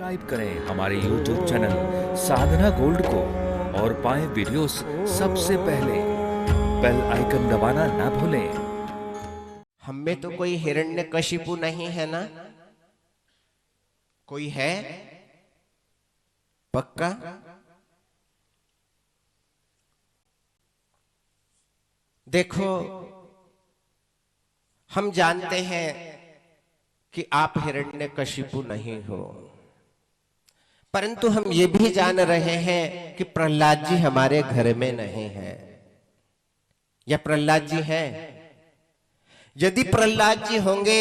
Subscribe करें हमारे YouTube channel साधना gold को और पाएं वीडियोस सबसे पहले। बेल आइकन दबाना ना भूलें। हम में तो कोई हिरण्यकशिपु नहीं है ना? कोई है? पक्का? देखो, हम जानते हैं कि आप हिरण्यकशिपु नहीं हो, परंतु हम ये भी जान रहे हैं कि प्रहलाद जी हमारे घर में नहीं है। या प्रहलाद जी हैं? यदि प्रहलाद जी होंगे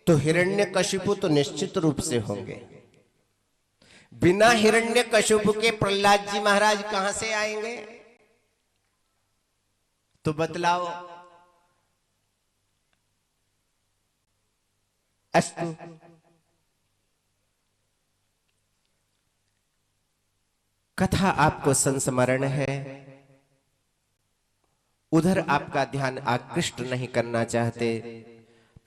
तो हिरण्यकशिपु तो निश्चित रूप से होंगे। बिना हिरण्यकशिपु के प्रहलाद जी महाराज कहां से आएंगे? तो बतलाओ। अस्तु, कथा आपको संस्मरण है, उधर आपका ध्यान आकृष्ट नहीं करना चाहते,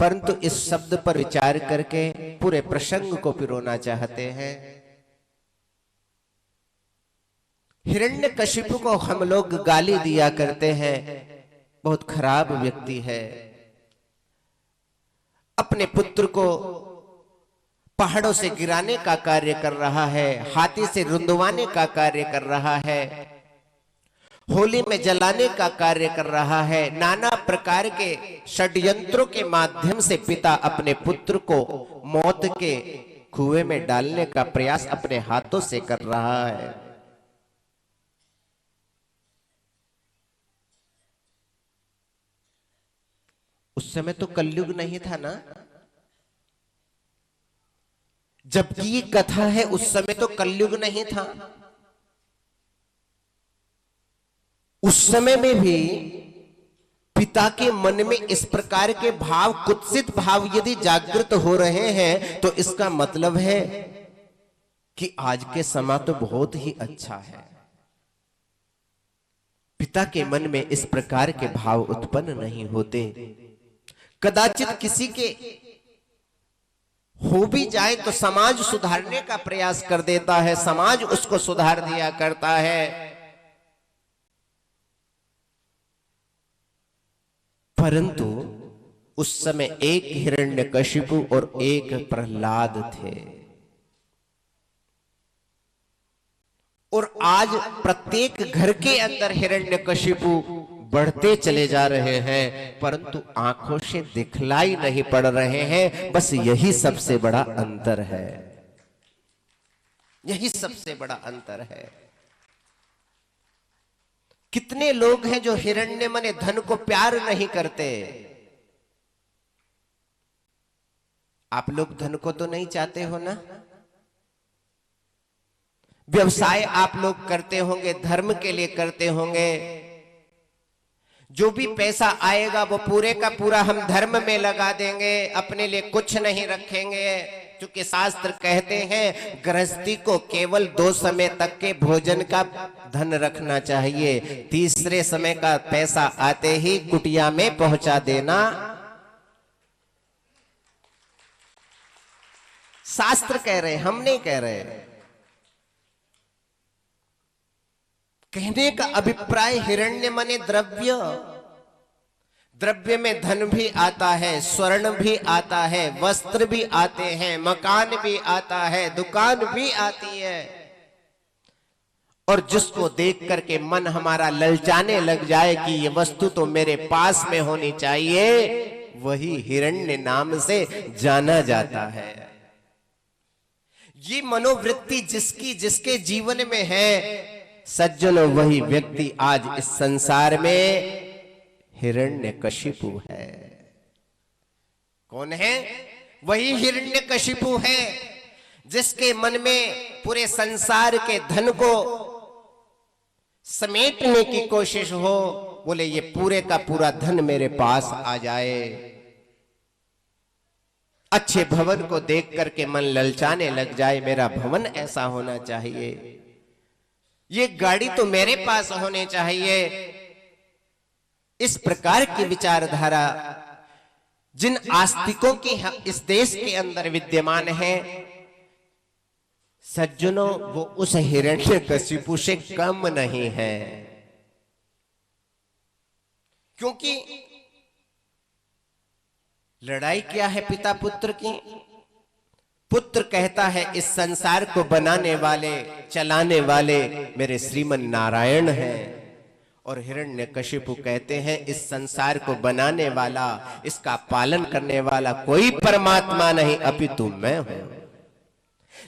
परंतु इस शब्द पर विचार करके पूरे प्रसंग को पिरोना चाहते हैं। हिरण्यकशिपु को हम लोग गाली दिया करते हैं, बहुत खराब व्यक्ति है, अपने पुत्र को पहाड़ों से गिराने का कार्य कर रहा है, हाथी से रुंधवाने का कार्य कर रहा है, होली में जलाने का कार्य कर रहा है, नाना प्रकार के षड्यंत्रों के माध्यम से पिता अपने पुत्र को मौत के कुएं में डालने का प्रयास अपने हाथों से कर रहा है। उस समय तो कलयुग नहीं था ना? जबकि ये कथा है, उस समय तो कलयुग नहीं था। उस समय में भी पिता के मन में इस प्रकार के भाव, कुत्सित भाव यदि जागृत हो रहे हैं, तो इसका मतलब है कि आज के समय तो बहुत ही अच्छा है। पिता के मन में इस प्रकार के भाव उत्पन्न नहीं होते। कदाचित किसी के हो भी जाए तो समाज सुधारने का प्रयास कर देता है, समाज उसको सुधार दिया करता है, परंतु उस समय एक हिरण्यकशिपु और एक प्रहलाद थे। और आज प्रत्येक घर के अंदर हिरण्यकशिपु बढ़ते चले जा रहे हैं, परंतु आंखों से दिखलाई नहीं पड़ रहे हैं। बस यही सबसे बड़ा अंतर है, यही सबसे बड़ा अंतर है। कितने लोग हैं जो हिरण्य मने धन को प्यार नहीं करते? आप लोग धन को तो नहीं चाहते हो ना? व्यवसाय आप लोग करते होंगे, धर्म के लिए करते होंगे। जो भी पैसा आएगा वो पूरे का पूरा हम धर्म में लगा देंगे, अपने लिए कुछ नहीं रखेंगे। क्योंकि शास्त्र कहते हैं गृहस्थी को केवल 2 समय तक के भोजन का धन रखना चाहिए, तीसरे समय का पैसा आते ही कुटिया में पहुंचा देना। शास्त्र कह रहे, हम नहीं कह रहे। कहने का अभिप्राय हिरण्य मने द्रव्य, द्रव्य में धन भी आता है, स्वर्ण भी आता है, वस्त्र भी आते हैं, मकान भी आता है, दुकान भी आती है। और जिसको देख करके मन हमारा ललचाने लग जाए कि ये वस्तु तो मेरे पास में होनी चाहिए, वही हिरण्य नाम से जाना जाता है। ये मनोवृत्ति जिसकी जिसके जीवन में है, सज्जनों, वही व्यक्ति आज इस संसार में हिरण्यकशिपु है। कौन है? वही हिरण्यकशिपु है जिसके मन में पूरे संसार के धन को समेटने की कोशिश हो। बोले ये पूरे का पूरा धन मेरे पास आ जाए, अच्छे भवन को देख करके मन ललचाने लग जाए, मेरा भवन ऐसा होना चाहिए, ये गाड़ी तो मेरे पास होने चाहिए। इस प्रकार की विचारधारा जिन आस्तिकों की इस देश के अंदर विद्यमान है, सज्जनों, वो उस हिरण्यकशिपु से कम नहीं है, क्योंकि लड़ाई क्या है पिता पुत्र की? पुत्र कहता है इस संसार को बनाने वाले, चलाने वाले मेरे श्रीमन नारायण हैं, और हिरण्यकशिपु कहते हैं इस संसार को बनाने वाला, इसका पालन करने वाला कोई परमात्मा नहीं, अपितु मैं हूं।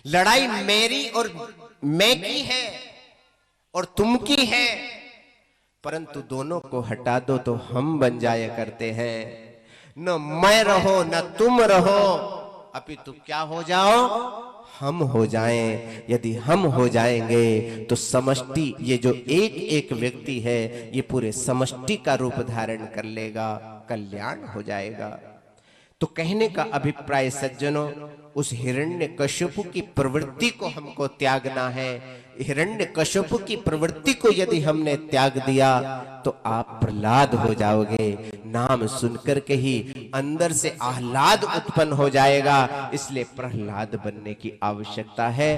लड़ाई मेरी और मैं की है और तुम की है, परंतु दोनों को हटा दो तो हम बन जाया करते हैं। न मैं रहो न तुम रहो, अपितु क्या हो जाओ? हम हो जाएं। यदि हम हो जाएंगे तो समष्टि, ये जो एक एक व्यक्ति है, ये पूरे समष्टि का रूप धारण कर लेगा, कल्याण हो जाएगा। तो कहने का अभिप्राय सज्जनों, उस हिरण्यकशिपु की प्रवृत्ति को हमको त्यागना है। हिरण्यकशिपु की प्रवृत्ति को यदि हमने त्याग दिया तो आप प्रहलाद हो जाओगे। नाम सुनकर के ही अंदर से आह्लाद उत्पन्न हो जाएगा, इसलिए प्रहलाद बनने की आवश्यकता है।